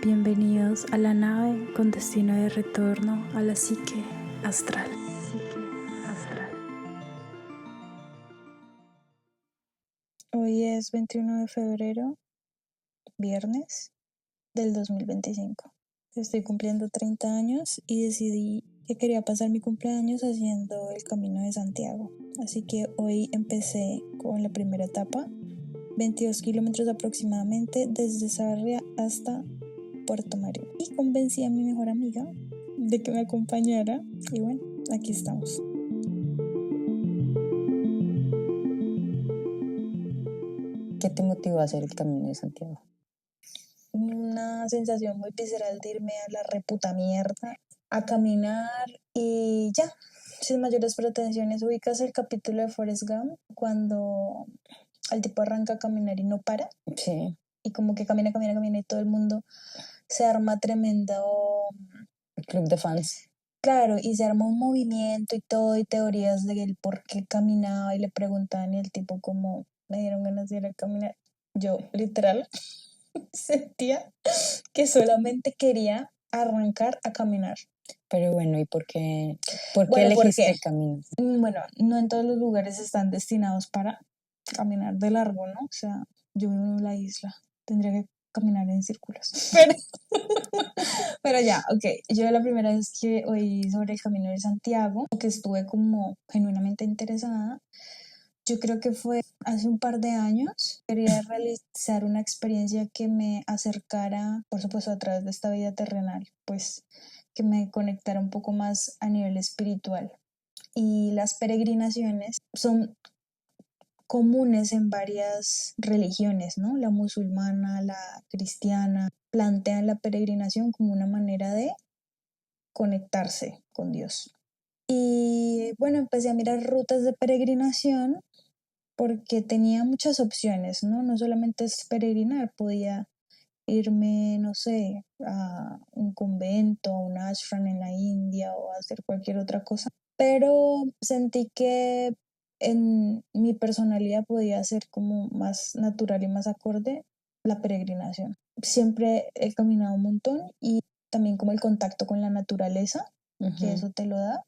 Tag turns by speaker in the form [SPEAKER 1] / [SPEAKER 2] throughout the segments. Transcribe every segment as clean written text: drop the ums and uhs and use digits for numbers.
[SPEAKER 1] Bienvenidos a la nave con destino de retorno a la psique astral.
[SPEAKER 2] Hoy es 21 de febrero, viernes del 2025. Estoy cumpliendo 30 años y decidí que quería pasar mi cumpleaños haciendo el Camino de Santiago. Así que hoy empecé con la primera etapa, 22 kilómetros aproximadamente desde Sarria hasta Puerto Marín. Y convencí a mi mejor amiga de que me acompañara y bueno, aquí estamos.
[SPEAKER 3] ¿Qué te motivó a hacer el Camino de Santiago?
[SPEAKER 2] Una sensación muy visceral de irme a la reputa mierda a caminar y ya, sin mayores pretensiones. Ubicas el capítulo de Forrest Gump cuando el tipo arranca a caminar y no para,
[SPEAKER 3] Sí,
[SPEAKER 2] y como que camina y todo el mundo se arma tremendo,
[SPEAKER 3] el club de fans.
[SPEAKER 2] claro, y se arma un movimiento y todo, y teorías de él por qué caminaba, y le preguntaban y el tipo como, me dieron ganas de ir a caminar. Yo literal sentía que solamente quería arrancar a caminar.
[SPEAKER 3] Pero bueno, ¿y por qué
[SPEAKER 2] Bueno, ¿por
[SPEAKER 3] elegiste
[SPEAKER 2] qué?
[SPEAKER 3] el camino?
[SPEAKER 2] Bueno, no en todos los lugares están destinados para caminar de largo, ¿no? O sea, yo vivo en la isla, tendría que caminar en círculos. Pero ya, ok. Yo la primera vez que oí sobre el Camino de Santiago, que estuve como genuinamente interesada, yo creo que fue hace un par de años. Quería realizar una experiencia que me acercara, por supuesto, a través de esta vida terrenal, pues que me conectara un poco más a nivel espiritual. Y las peregrinaciones son comunes en varias religiones, ¿no? La musulmana, la cristiana, plantean la peregrinación como una manera de conectarse con Dios. Y bueno, empecé a mirar rutas de peregrinación porque tenía muchas opciones, ¿no? No solamente es peregrinar, podía irme, no sé, a un convento, a un ashram en la India o hacer cualquier otra cosa. Pero sentí que en mi personalidad podía ser como más natural y más acorde la peregrinación. Siempre he caminado un montón y también como el contacto con la naturaleza, que eso te lo da.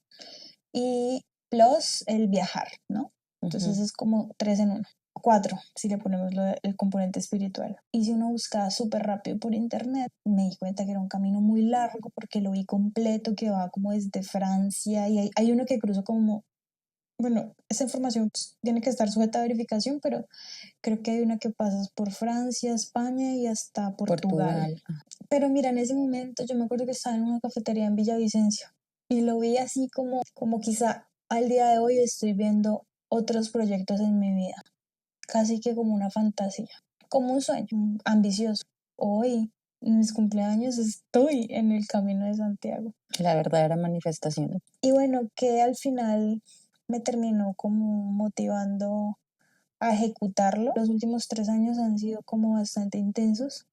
[SPEAKER 2] Y plus el viajar, ¿no? Entonces es como 3 en 1. 4, si le ponemos el componente espiritual. Hice una búsqueda súper rápido por internet, me di cuenta que era un camino muy largo porque lo vi completo, que va como desde Francia y hay uno que cruzó como, bueno, esa información tiene que estar sujeta a verificación, pero creo que hay una que pasas por Francia, España y hasta Portugal. Pero mira, en ese momento yo me acuerdo que estaba en una cafetería en Villavicencio y lo vi así como quizá al día de hoy estoy viendo otros proyectos en mi vida, casi que como una fantasía, como un sueño ambicioso. Hoy, en mis cumpleaños, estoy en el Camino de Santiago.
[SPEAKER 3] La verdadera manifestación.
[SPEAKER 2] Y bueno, que al final me terminó como motivando a ejecutarlo. Los últimos 3 años han sido como bastante intensos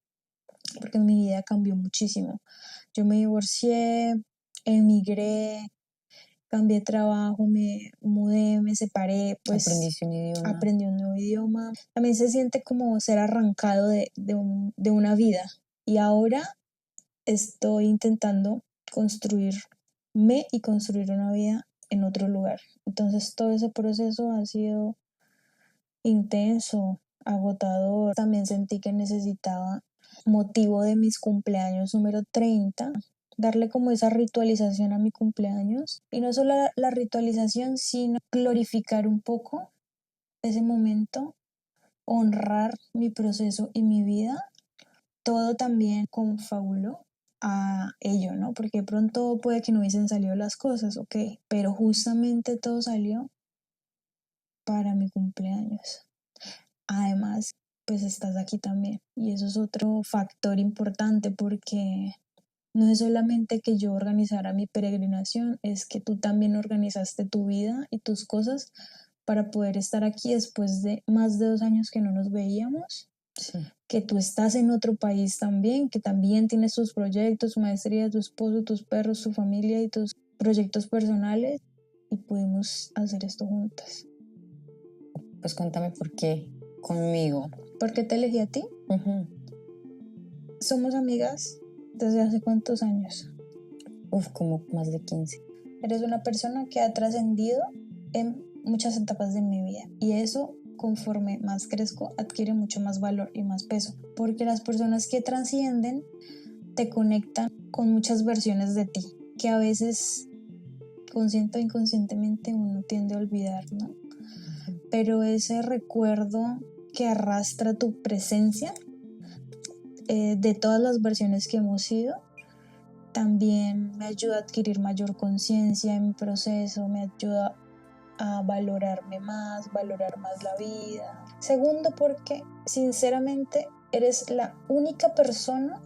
[SPEAKER 2] porque mi vida cambió muchísimo. Yo me divorcié, emigré, cambié de trabajo, me mudé, me separé, pues
[SPEAKER 3] Aprendiste un idioma.
[SPEAKER 2] aprendí un nuevo idioma. También se siente como ser arrancado de una vida. Y ahora estoy intentando construirme y construir una vida en otro lugar. Entonces todo ese proceso ha sido intenso, agotador. También sentí que necesitaba motivo de mis cumpleaños número 30, darle como esa ritualización a mi cumpleaños. Y no solo la ritualización, sino glorificar un poco ese momento, honrar mi proceso y mi vida. Todo también confabuló a ello, ¿no? Porque de pronto puede que no hubiesen salido las cosas, ok, pero justamente todo salió para mi cumpleaños. Además, pues estás aquí también. Y eso es otro factor importante porque no es solamente que yo organizara mi peregrinación, es que tú también organizaste tu vida y tus cosas para poder estar aquí después de más de 2 años que no nos veíamos.
[SPEAKER 3] Sí.
[SPEAKER 2] Que tú estás en otro país también, que también tienes tus proyectos, tu maestría, tu esposo, tus perros, tu familia y tus proyectos personales y pudimos hacer esto juntas.
[SPEAKER 3] Pues cuéntame por qué conmigo.
[SPEAKER 2] ¿Por qué te elegí a ti?
[SPEAKER 3] Uh-huh.
[SPEAKER 2] Somos amigas ¿Desde hace cuántos años?
[SPEAKER 3] Como más de 15.
[SPEAKER 2] Eres una persona que ha trascendido en muchas etapas de mi vida y eso, conforme más crezco, adquiere mucho más valor y más peso, porque las personas que trascienden te conectan con muchas versiones de ti que a veces consciente o inconscientemente uno tiende a olvidar, ¿no? Pero ese recuerdo que arrastra tu presencia de todas las versiones que hemos sido también me ayuda a adquirir mayor conciencia en mi proceso, me ayuda a valorar más la vida. Segundo, porque sinceramente eres la única persona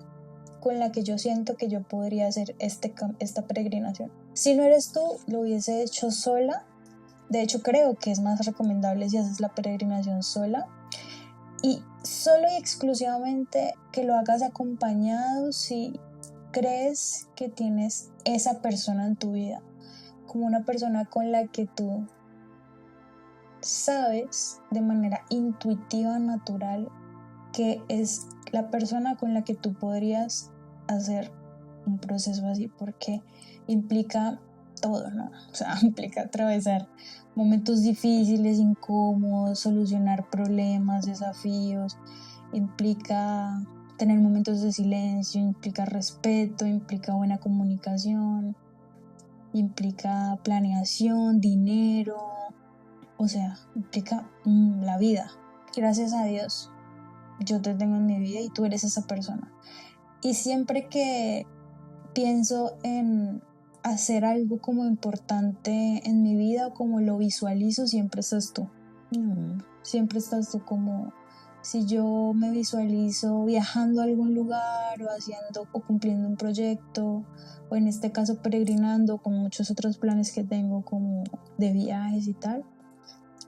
[SPEAKER 2] con la que yo siento que yo podría hacer esta peregrinación. Si no eres tú, lo hubiese hecho sola. De hecho, creo que es más recomendable si haces la peregrinación sola. Y solo y exclusivamente que lo hagas acompañado si crees que tienes esa persona en tu vida, como una persona con la que tú sabes de manera intuitiva, natural, que es la persona con la que tú podrías hacer un proceso así, porque implica todo, ¿no? O sea, implica atravesar momentos difíciles, incómodos, solucionar problemas, desafíos, implica tener momentos de silencio, implica respeto, implica buena comunicación, implica planeación, dinero, o sea, implica la vida. Gracias a Dios, yo te tengo en mi vida y tú eres esa persona. Y siempre que pienso en hacer algo como importante en mi vida o como lo visualizo, siempre estás tú. Siempre estás tú, como si yo me visualizo viajando a algún lugar o haciendo o cumpliendo un proyecto, o en este caso peregrinando, con muchos otros planes que tengo como de viajes y tal,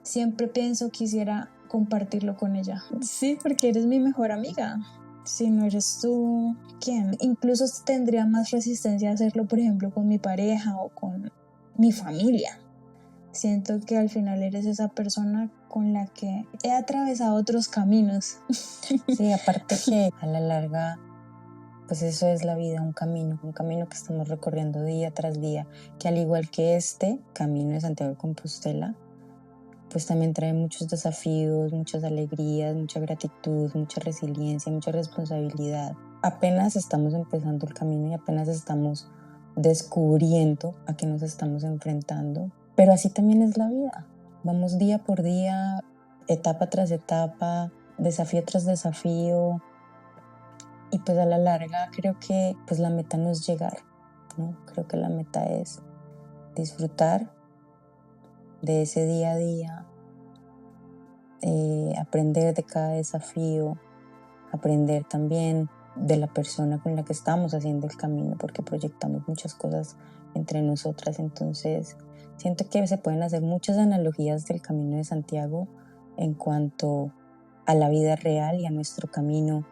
[SPEAKER 2] siempre pienso quisiera compartirlo con ella. Sí, porque eres mi mejor amiga. Si no eres tú, ¿quién? Incluso tendría más resistencia a hacerlo, por ejemplo, con mi pareja o con mi familia. Siento que al final eres esa persona con la que he atravesado otros caminos.
[SPEAKER 3] Sí, aparte que a la larga, pues eso es la vida, un camino que estamos recorriendo día tras día, que al igual que este camino de Santiago de Compostela, pues también trae muchos desafíos, muchas alegrías, mucha gratitud, mucha resiliencia, mucha responsabilidad. Apenas estamos empezando el camino y apenas estamos descubriendo a qué nos estamos enfrentando, pero así también es la vida. Vamos día por día, etapa tras etapa, desafío tras desafío, y pues a la larga creo que pues la meta no es llegar, ¿no? Creo que la meta es disfrutar de ese día a día, aprender de cada desafío, aprender también de la persona con la que estamos haciendo el camino, porque proyectamos muchas cosas entre nosotras. Entonces siento que se pueden hacer muchas analogías del Camino de Santiago en cuanto a la vida real y a nuestro camino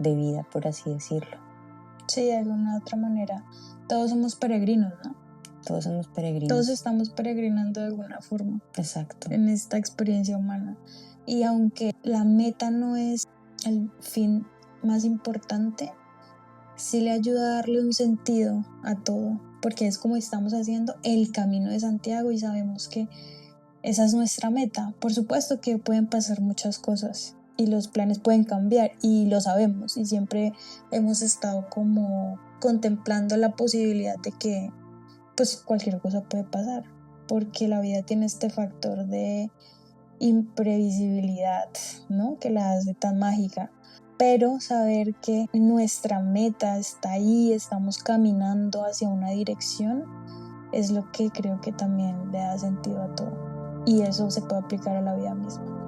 [SPEAKER 3] de vida, por así decirlo.
[SPEAKER 2] Sí, de alguna otra manera. Todos somos peregrinos, ¿no?
[SPEAKER 3] Todos somos peregrinos.
[SPEAKER 2] Todos estamos peregrinando de alguna forma.
[SPEAKER 3] Exacto.
[SPEAKER 2] En esta experiencia humana. Y aunque la meta no es el fin más importante, sí le ayuda a darle un sentido a todo, porque es como estamos haciendo el Camino de Santiago y sabemos que esa es nuestra meta. Por supuesto que pueden pasar muchas cosas y los planes pueden cambiar y lo sabemos, y siempre hemos estado como contemplando la posibilidad de que pues cualquier cosa puede pasar, porque la vida tiene este factor de imprevisibilidad, ¿no? Que la hace tan mágica. Pero saber que nuestra meta está ahí, estamos caminando hacia una dirección, es lo que creo que también le da sentido a todo. Y eso se puede aplicar a la vida misma.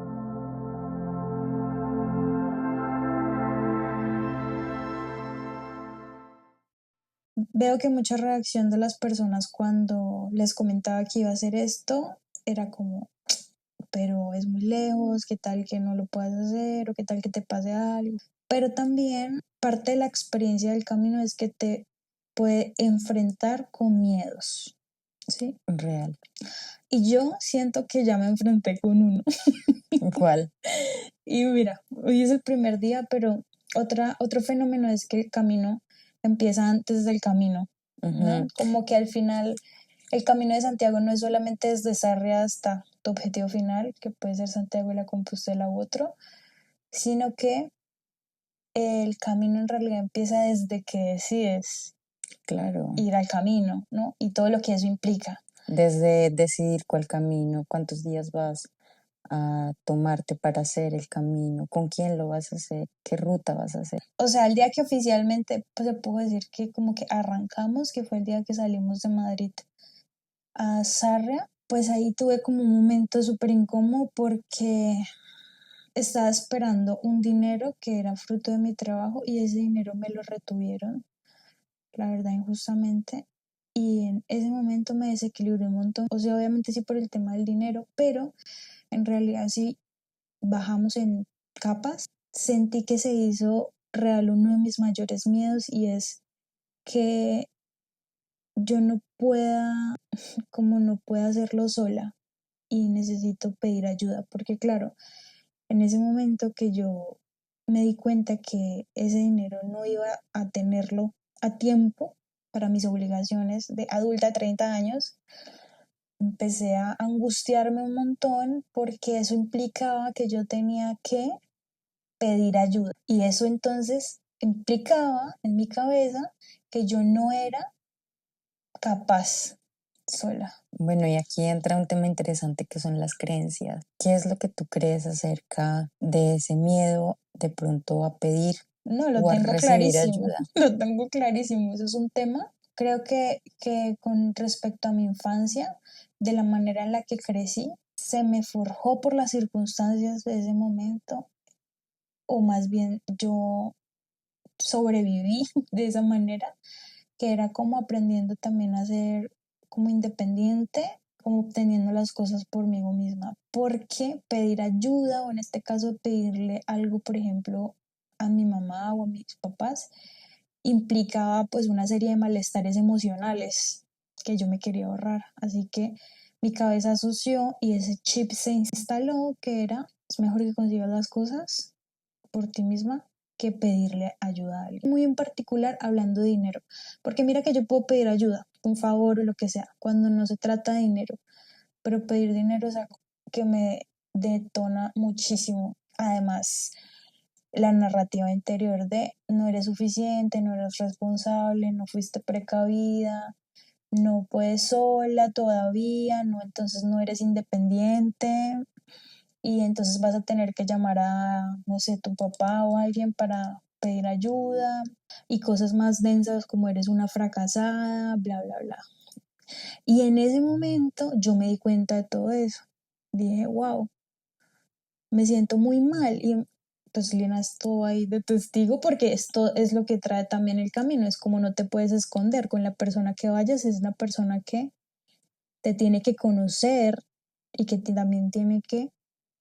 [SPEAKER 2] Veo que mucha reacción de las personas cuando les comentaba que iba a hacer esto era como, pero es muy lejos, qué tal que no lo puedas hacer, o qué tal que te pase algo. Pero también parte de la experiencia del camino es que te puede enfrentar con miedos, ¿sí?
[SPEAKER 3] Real.
[SPEAKER 2] Y yo siento que ya me enfrenté con uno.
[SPEAKER 3] ¿Cuál?
[SPEAKER 2] Y mira, hoy es el primer día, pero otro fenómeno es que el camino empieza antes del camino, ¿no?
[SPEAKER 3] Ujú.
[SPEAKER 2] Como que al final el camino de Santiago no es solamente desde Sarria hasta tu objetivo final, que puede ser Santiago de la Compostela u otro, sino que el camino en realidad empieza desde que decides
[SPEAKER 3] Claro,
[SPEAKER 2] ir al camino, ¿no? Y todo lo que eso implica.
[SPEAKER 3] desde decidir cuál camino, cuántos días vas a tomarte para hacer el camino, con quién lo vas a hacer, qué ruta vas a hacer.
[SPEAKER 2] O sea, el día que oficialmente, pues se puede decir que como que arrancamos, que fue el día que salimos de Madrid a Sarria, pues ahí tuve como un momento súper incómodo porque estaba esperando un dinero que era fruto de mi trabajo y ese dinero me lo retuvieron, la verdad, injustamente. Y en ese momento me desequilibré un montón. O sea, obviamente sí por el tema del dinero, pero en realidad sí bajamos en capas. Sentí que se hizo real uno de mis mayores miedos y es que yo no pueda, como no pueda hacerlo sola y necesito pedir ayuda, porque claro, en ese momento que yo me di cuenta que ese dinero no iba a tenerlo a tiempo para mis obligaciones de adulta de 30 años, empecé a angustiarme un montón porque eso implicaba que yo tenía que pedir ayuda. Y eso entonces implicaba en mi cabeza que yo no era capaz sola.
[SPEAKER 3] Bueno, y aquí entra un tema interesante que son las creencias. ¿Qué es lo que tú crees acerca de ese miedo de pronto a pedir
[SPEAKER 2] No, lo
[SPEAKER 3] o a
[SPEAKER 2] tengo
[SPEAKER 3] recibir
[SPEAKER 2] clarísimo,
[SPEAKER 3] ayuda?
[SPEAKER 2] lo tengo clarísimo. Eso es un tema. Creo que con respecto a mi infancia, de la manera en la que crecí, se me forjó por las circunstancias de ese momento, o más bien yo sobreviví de esa manera, que era como aprendiendo también a ser como independiente, como obteniendo las cosas por mí misma. Porque pedir ayuda, o en este caso pedirle algo, por ejemplo, a mi mamá o a mis papás, implicaba pues una serie de malestares emocionales que yo me quería ahorrar. Así que mi cabeza asoció y ese chip se instaló que era, es mejor que consigas las cosas por ti misma que pedirle ayuda a alguien. Muy en particular hablando de dinero, porque mira que yo puedo pedir ayuda, un favor o lo que sea, cuando no se trata de dinero, pero pedir dinero es algo que me detona muchísimo. Además, la narrativa interior de no eres suficiente, no eres responsable, no fuiste precavida, no puedes sola todavía, no, entonces no eres independiente y entonces vas a tener que llamar a, no sé, tu papá o alguien para pedir ayuda y cosas más densas como eres una fracasada, bla, bla, bla. Y en ese momento yo me di cuenta de todo eso. Dije, wow, me siento muy mal y pues Lina estuvo ahí de testigo porque esto es lo que trae también el camino, es como no te puedes esconder con la persona que vayas, es la persona que te tiene que conocer y que también tiene que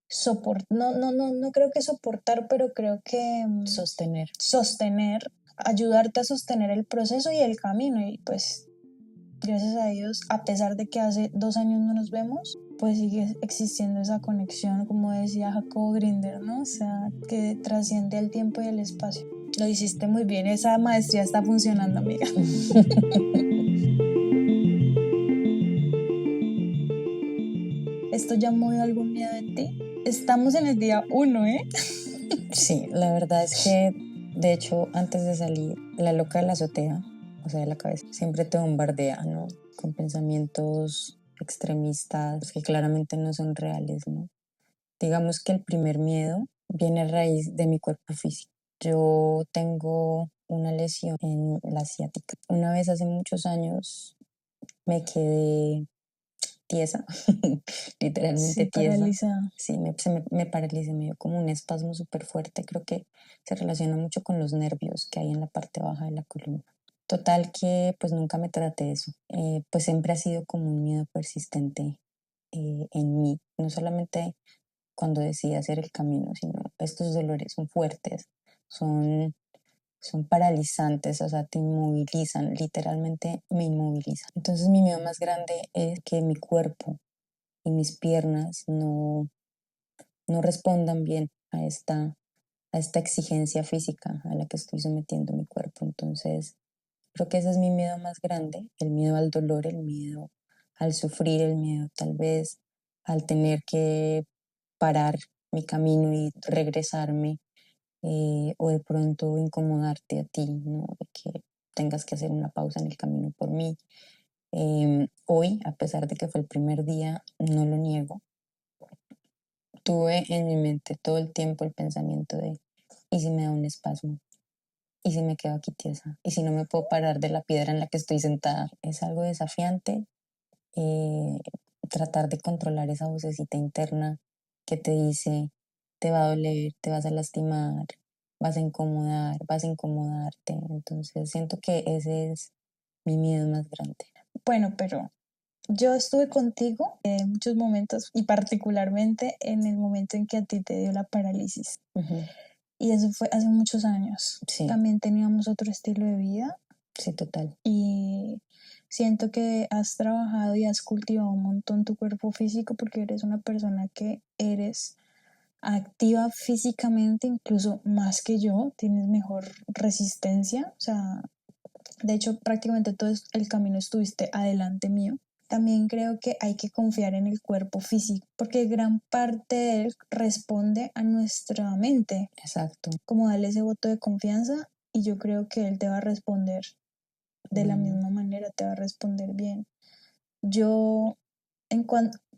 [SPEAKER 2] soportar, no creo que soportar, pero creo que
[SPEAKER 3] Sostener.
[SPEAKER 2] sostener, ayudarte a sostener el proceso y el camino y pues gracias a Dios, a pesar de que hace 2 años no nos vemos, pues sigue existiendo esa conexión, como decía Jacobo Grinder, ¿no? O sea, que trasciende el tiempo y el espacio. Lo hiciste muy bien, esa maestría está funcionando, amiga. ¿Esto ya movió algún miedo en ti? Estamos en el día 1, ¿eh?
[SPEAKER 3] Sí, la verdad es que, de hecho, antes de salir, la loca de la azotea, o sea, de la cabeza, siempre te bombardea, ¿no? Con pensamientos extremistas que claramente no son reales, ¿no? Digamos que el primer miedo viene a raíz de mi cuerpo físico. Yo tengo una lesión en la ciática. Una vez hace muchos años me quedé tiesa, literalmente
[SPEAKER 2] Sí,
[SPEAKER 3] tiesa.
[SPEAKER 2] paralizada.
[SPEAKER 3] Sí, me paralicé, me dio como un espasmo súper fuerte. Creo que se relaciona mucho con los nervios que hay en la parte baja de la columna. Total que pues nunca me traté eso. Pues siempre ha sido como un miedo persistente en mí. No solamente cuando decidí hacer el camino, sino estos dolores son fuertes, son, son paralizantes, o sea, te inmovilizan, literalmente me inmovilizan. Entonces mi miedo más grande es que mi cuerpo y mis piernas no respondan bien a esta exigencia física a la que estoy sometiendo mi cuerpo. Entonces, Creo que ese es mi miedo más grande, el miedo al dolor, el miedo al sufrir, el miedo tal vez al tener que parar mi camino y regresarme, o de pronto incomodarte a ti, ¿no? De que tengas que hacer una pausa en el camino por mí. Hoy, a pesar de que fue el primer día, no lo niego, tuve en mi mente todo el tiempo el pensamiento de, ¿y si me da un espasmo? ¿Y si me quedo aquí tiesa? ¿Y si no me puedo parar de la piedra en la que estoy sentada? Es algo desafiante, eh, tratar de controlar esa vocecita interna que te dice, te va a doler, te vas a lastimar, vas a incomodar, vas a incomodarte. Entonces siento que ese es mi miedo más grande.
[SPEAKER 2] Bueno, pero yo estuve contigo en muchos momentos y particularmente en el momento en que a ti te dio la parálisis.
[SPEAKER 3] Ujú.
[SPEAKER 2] Y eso fue hace muchos años.
[SPEAKER 3] Sí,
[SPEAKER 2] También teníamos otro estilo de vida
[SPEAKER 3] sí, total.
[SPEAKER 2] y siento que has trabajado y has cultivado un montón tu cuerpo físico porque eres una persona que eres activa físicamente, incluso más que yo, tienes mejor resistencia, o sea, de hecho prácticamente todo el camino estuviste adelante mío. También creo que hay que confiar en el cuerpo físico, porque gran parte de él responde a nuestra mente,
[SPEAKER 3] Exacto.
[SPEAKER 2] como darle ese voto de confianza y yo creo que él te va a responder de la
[SPEAKER 3] Bueno,
[SPEAKER 2] misma manera, te va a responder bien. Yo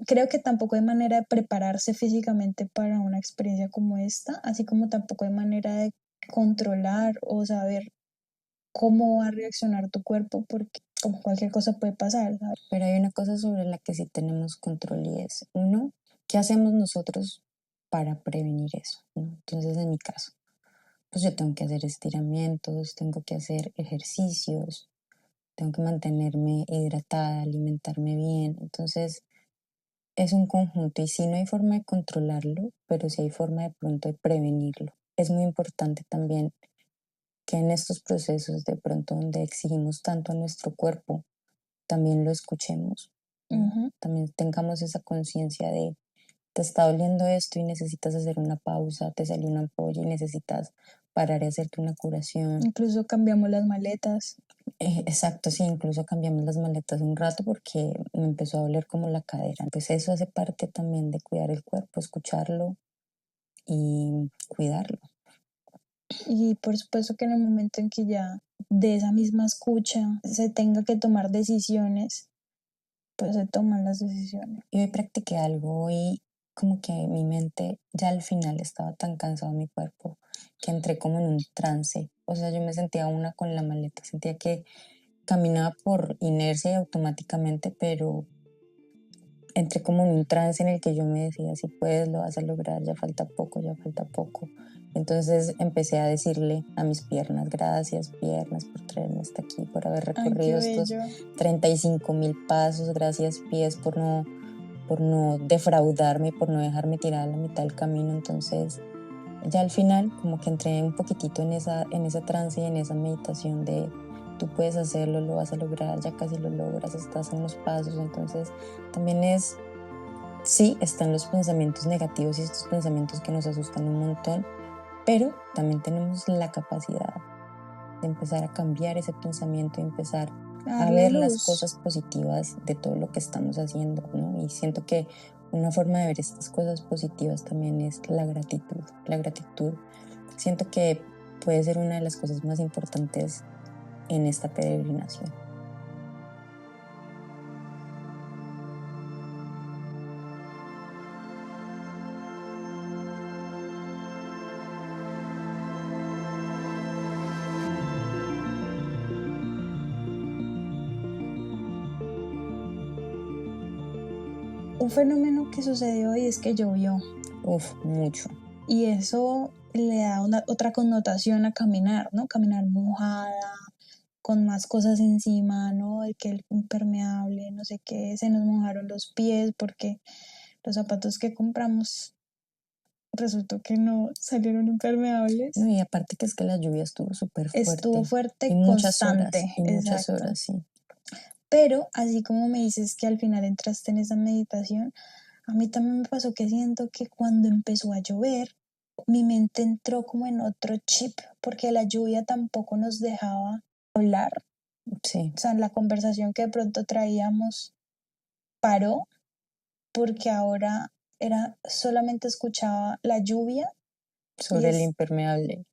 [SPEAKER 2] creo que tampoco hay manera de prepararse físicamente para una experiencia como esta, así como tampoco hay manera de controlar o saber cómo va a reaccionar tu cuerpo, porque como cualquier cosa puede pasar, ¿sabes?
[SPEAKER 3] pero hay una cosa sobre la que sí tenemos control y es, uno, ¿qué hacemos nosotros para prevenir eso? ¿No? Entonces, en mi caso, pues yo tengo que hacer estiramientos, tengo que hacer ejercicios, tengo que mantenerme hidratada, alimentarme bien. Entonces, es un conjunto y sí no hay forma de controlarlo, pero sí hay forma de pronto de prevenirlo. Es muy importante también que en estos procesos de pronto donde exigimos tanto a nuestro cuerpo, también lo escuchemos, ¿no?
[SPEAKER 2] Ujú.
[SPEAKER 3] También tengamos esa conciencia de, te está doliendo esto y necesitas hacer una pausa, te salió una ampolla y necesitas parar y hacerte una curación.
[SPEAKER 2] Incluso cambiamos las maletas.
[SPEAKER 3] Exacto, sí, incluso cambiamos las maletas un rato porque me empezó a doler como la cadera. Pues eso hace parte también de cuidar el cuerpo, escucharlo y cuidarlo.
[SPEAKER 2] Y por supuesto que en el momento en que ya de esa misma escucha se tenga que tomar decisiones, pues se toman las decisiones.
[SPEAKER 3] Y hoy practiqué algo y como que mi mente ya al final estaba tan cansado mi cuerpo que entré como en un trance. O sea, yo me sentía una con la maleta, sentía que caminaba por inercia y automáticamente, pero entré como en un trance en el que yo me decía, si puedes, lo vas a lograr, ya falta poco, ya falta poco. Entonces empecé a decirle a mis piernas, gracias piernas por traerme hasta aquí, por haber
[SPEAKER 2] Ay, qué
[SPEAKER 3] recorrido estos
[SPEAKER 2] bello.
[SPEAKER 3] 35.000 pasos, gracias pies por no defraudarme, por no dejarme tirar a la mitad del camino. Entonces ya al final como que entré un poquitito en esa trance y en esa meditación de tú puedes hacerlo, lo vas a lograr, ya casi lo logras, estás en los pasos. Entonces también es, sí, están los pensamientos negativos y estos pensamientos que nos asustan un montón, pero también tenemos la capacidad de empezar a cambiar ese pensamiento y empezar
[SPEAKER 2] A
[SPEAKER 3] a
[SPEAKER 2] darle
[SPEAKER 3] ver las
[SPEAKER 2] luz.
[SPEAKER 3] cosas positivas de todo lo que estamos haciendo, ¿no? Y siento que una forma de ver estas cosas positivas también es la gratitud. La gratitud siento que puede ser una de las cosas más importantes en esta peregrinación.
[SPEAKER 2] Un fenómeno que sucedió hoy es que llovió
[SPEAKER 3] Uf, mucho.
[SPEAKER 2] y eso le da otra connotación a caminar, ¿no? Caminar mojada, con más cosas encima, ¿no? De que el impermeable, no sé qué, se nos mojaron los pies porque los zapatos que compramos resultó que no salieron impermeables.
[SPEAKER 3] No, y aparte que es que la lluvia estuvo súper
[SPEAKER 2] Estuvo
[SPEAKER 3] fuerte
[SPEAKER 2] fuerte, constante,
[SPEAKER 3] y muchas
[SPEAKER 2] exacto.
[SPEAKER 3] horas, sí.
[SPEAKER 2] Pero así como me dices que al final entraste en esa meditación, a mí también me pasó que siento que cuando empezó a llover, mi mente entró como en otro chip, porque la lluvia tampoco nos dejaba hablar,
[SPEAKER 3] Sí,
[SPEAKER 2] O sea, la conversación que de pronto traíamos paró porque ahora era solamente escuchaba la lluvia y
[SPEAKER 3] sobre el impermeable.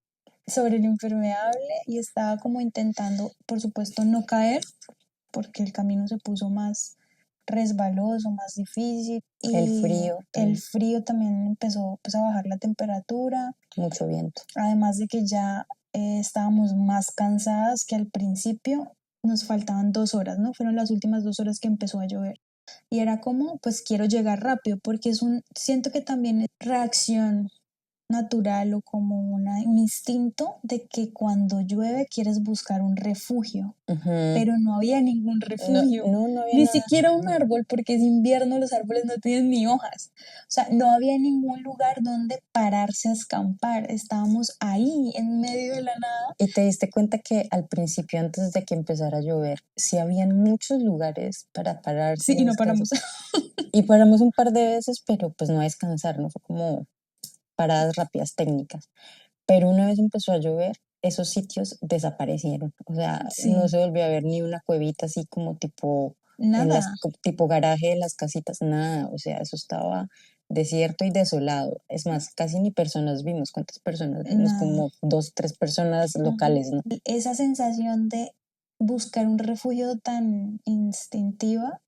[SPEAKER 2] sobre el impermeable y estaba como intentando, por supuesto, no caer porque el camino se puso más resbaloso, más difícil
[SPEAKER 3] El
[SPEAKER 2] y
[SPEAKER 3] frío,
[SPEAKER 2] el frío también empezó pues, a bajar la temperatura,
[SPEAKER 3] mucho viento.
[SPEAKER 2] además de que ya estábamos más cansadas que al principio. Nos faltaban 2 horas, ¿no? Fueron las últimas 2 horas que empezó a llover. Y era como, pues quiero llegar rápido, porque siento que también es reacción natural o como un instinto de que cuando llueve quieres buscar un refugio,
[SPEAKER 3] Ujú.
[SPEAKER 2] pero no había ningún
[SPEAKER 3] No,
[SPEAKER 2] refugio,
[SPEAKER 3] no había
[SPEAKER 2] ni
[SPEAKER 3] nada.
[SPEAKER 2] siquiera un árbol, porque es invierno, los árboles no tienen ni hojas. O sea, no había ningún lugar donde pararse a escampar. Estábamos ahí, en medio de la nada.
[SPEAKER 3] Y te diste cuenta que al principio, antes de que empezara a llover, sí habían muchos lugares para pararse
[SPEAKER 2] Sí,
[SPEAKER 3] y
[SPEAKER 2] y no
[SPEAKER 3] descansar.
[SPEAKER 2] paramos.
[SPEAKER 3] Y paramos un par de veces, pero pues no a descansar, no fue como paradas rápidas técnicas. Pero una vez empezó a llover, esos sitios desaparecieron. O sea, no
[SPEAKER 2] Sí,
[SPEAKER 3] se volvió a ver ni una cuevita así como tipo
[SPEAKER 2] nada,
[SPEAKER 3] tipo garaje de las casitas, nada. O sea, eso estaba desierto y desolado. Es más, casi ni personas vimos. ¿Cuántas personas vimos?
[SPEAKER 2] nada.
[SPEAKER 3] Como dos, tres personas
[SPEAKER 2] Ujú.
[SPEAKER 3] locales, ¿no?
[SPEAKER 2] Esa sensación de buscar un refugio tan instintiva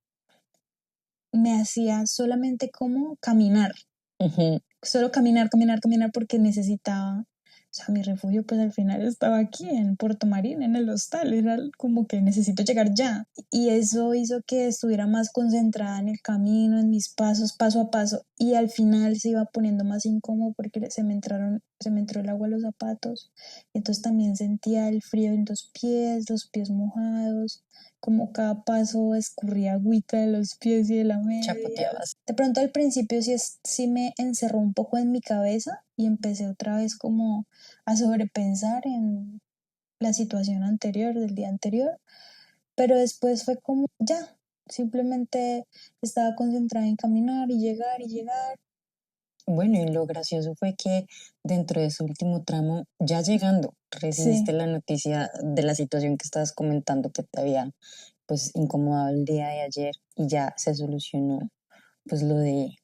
[SPEAKER 2] me hacía solamente como caminar,
[SPEAKER 3] Ujú.
[SPEAKER 2] solo caminar, caminar, caminar porque necesitaba, o sea, mi refugio pues al final estaba aquí en Puerto Marín, en el hostal, era como que necesito llegar ya. Y eso hizo que estuviera más concentrada en el camino, en mis pasos, paso a paso, y al final se iba poniendo más incómodo porque se me entró el agua a los zapatos, y entonces también sentía el frío en los pies mojados, como cada paso escurría agüita de los pies y de la media.
[SPEAKER 3] Chapoteabas.
[SPEAKER 2] De pronto al principio sí me encerró un poco en mi cabeza y empecé otra vez como a sobrepensar en la situación anterior, del día anterior, pero después fue como ya, simplemente estaba concentrada en caminar y llegar y llegar.
[SPEAKER 3] Bueno, y lo gracioso fue que dentro de ese último tramo, ya llegando, recibiste
[SPEAKER 2] Sí,
[SPEAKER 3] la noticia de la situación que estabas comentando que te había pues incomodado el día de ayer y ya se solucionó pues lo de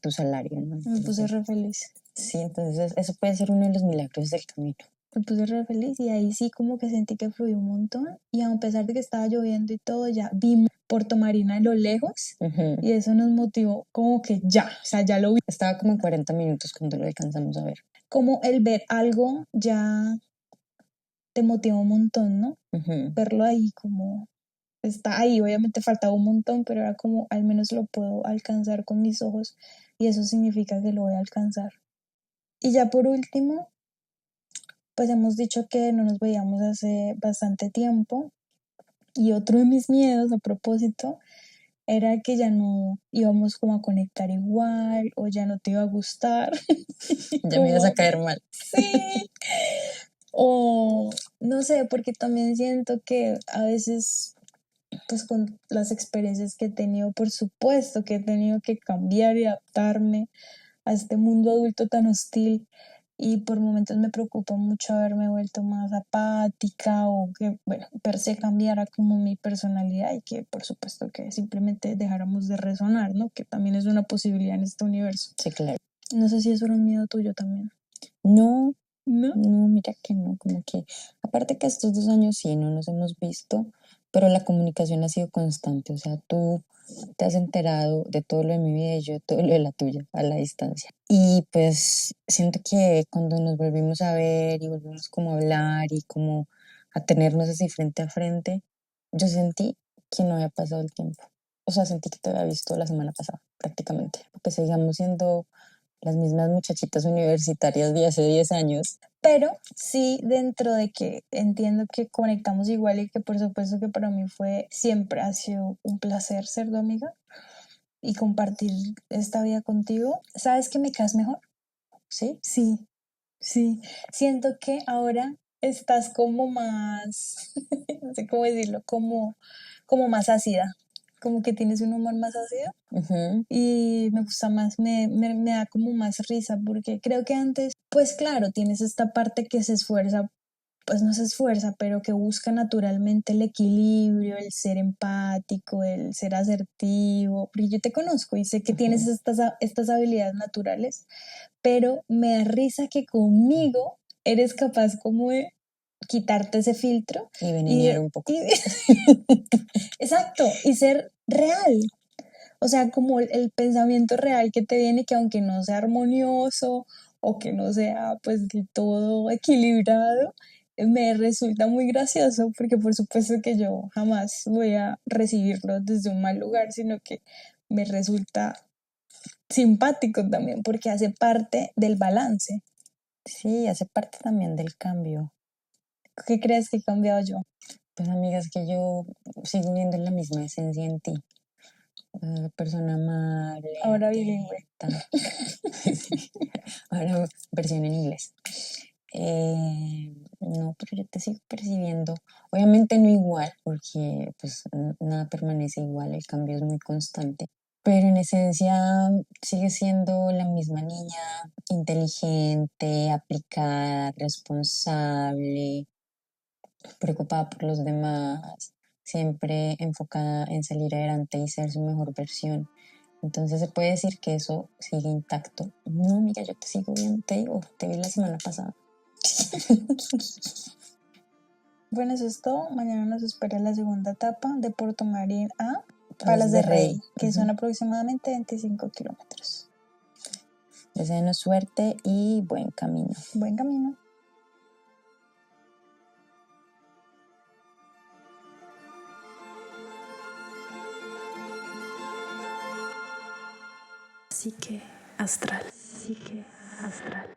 [SPEAKER 3] tu salario, ¿no?
[SPEAKER 2] me puse
[SPEAKER 3] Entonces,
[SPEAKER 2] re feliz.
[SPEAKER 3] sí, entonces eso puede ser uno de los milagros del camino.
[SPEAKER 2] Me puse re feliz y ahí sí como que sentí que fluyó un montón y a pesar de que estaba lloviendo y todo, ya vimos Puerto Marina a lo lejos
[SPEAKER 3] Ujú.
[SPEAKER 2] y eso nos motivó como que ya, o sea, ya lo vi.
[SPEAKER 3] Estaba como en 40 minutos cuando lo alcanzamos a ver.
[SPEAKER 2] Como el ver algo ya te motiva un montón, ¿no?
[SPEAKER 3] Ujú.
[SPEAKER 2] Verlo ahí como está ahí, obviamente faltaba un montón, pero era como al menos lo puedo alcanzar con mis ojos y eso significa que lo voy a alcanzar. Y ya por último, pues hemos dicho que no nos veíamos hace bastante tiempo y otro de mis miedos a propósito era que ya no íbamos como a conectar igual o ya no te iba a gustar,
[SPEAKER 3] Ya me ibas a
[SPEAKER 2] como
[SPEAKER 3] caer mal.
[SPEAKER 2] sí, o no sé, porque también siento que a veces pues con las experiencias que he tenido, por supuesto que he tenido que cambiar y adaptarme a este mundo adulto tan hostil y por momentos me preocupa mucho haberme vuelto más apática o que, bueno, per se cambiara como mi personalidad y que por supuesto que simplemente dejáramos de resonar, ¿no? Que también es una posibilidad en este universo.
[SPEAKER 3] Sí, claro.
[SPEAKER 2] No sé si eso era un miedo tuyo también.
[SPEAKER 3] No,
[SPEAKER 2] ¿No?
[SPEAKER 3] no, mira que no, como que, aparte que estos 2 años sí no nos hemos visto, pero la comunicación ha sido constante, o sea, tú te has enterado de todo lo de mi vida y yo de todo lo de la tuya a la distancia. Y pues siento que cuando nos volvimos a ver y volvimos como a hablar y como a tenernos así frente a frente, yo sentí que no había pasado el tiempo. O sea, sentí que te había visto la semana pasada, prácticamente, porque seguíamos siendo las mismas muchachitas universitarias de hace 10 años.
[SPEAKER 2] Pero sí, dentro de que entiendo que conectamos igual y que por supuesto que para mí siempre ha sido un placer ser tu amiga y compartir esta vida contigo. ¿Sabes que me caes mejor?
[SPEAKER 3] ¿Sí?
[SPEAKER 2] Sí, sí. Siento que ahora estás como más, no sé cómo decirlo, como más ácida, como que tienes un humor más ácido
[SPEAKER 3] Ujú.
[SPEAKER 2] y me gusta más, me da como más risa porque creo que antes, pues claro, tienes esta parte que se esfuerza pues no se esfuerza, pero que busca naturalmente el equilibrio, el ser empático, el ser asertivo, porque yo te conozco y sé que tienes estas habilidades naturales, pero me da risa que conmigo eres capaz como de quitarte ese filtro
[SPEAKER 3] Y venir un poco.
[SPEAKER 2] exacto, y ser real. O sea, como el pensamiento real que te viene, que aunque no sea armonioso o que no sea pues del todo equilibrado, me resulta muy gracioso porque por supuesto que yo jamás voy a recibirlo desde un mal lugar, sino que me resulta simpático también porque hace parte del balance.
[SPEAKER 3] Sí, hace parte también del cambio.
[SPEAKER 2] ¿Qué crees que he cambiado yo?
[SPEAKER 3] Pues amigas, que yo sigo viendo la misma esencia en ti. Persona amable,
[SPEAKER 2] Ahora bilingüe.
[SPEAKER 3] atenta. Sí. Ahora versión en inglés. No, pero yo te sigo percibiendo. Obviamente no igual, porque pues nada permanece igual, el cambio es muy constante. Pero en esencia sigue siendo la misma niña, inteligente, aplicada, responsable, preocupada por los demás, siempre enfocada en salir adelante y ser su mejor versión. Entonces se puede decir que eso sigue intacto. No, amiga, yo te sigo viendo, te digo, te vi la semana pasada.
[SPEAKER 2] Bueno, eso es todo. Mañana nos espera la segunda etapa de Puerto Marín a
[SPEAKER 3] Palas de Rey,
[SPEAKER 2] que son aproximadamente 25 kilómetros.
[SPEAKER 3] Deseenos suerte y buen camino.
[SPEAKER 2] Buen camino.
[SPEAKER 1] Psique astral. Psique astral.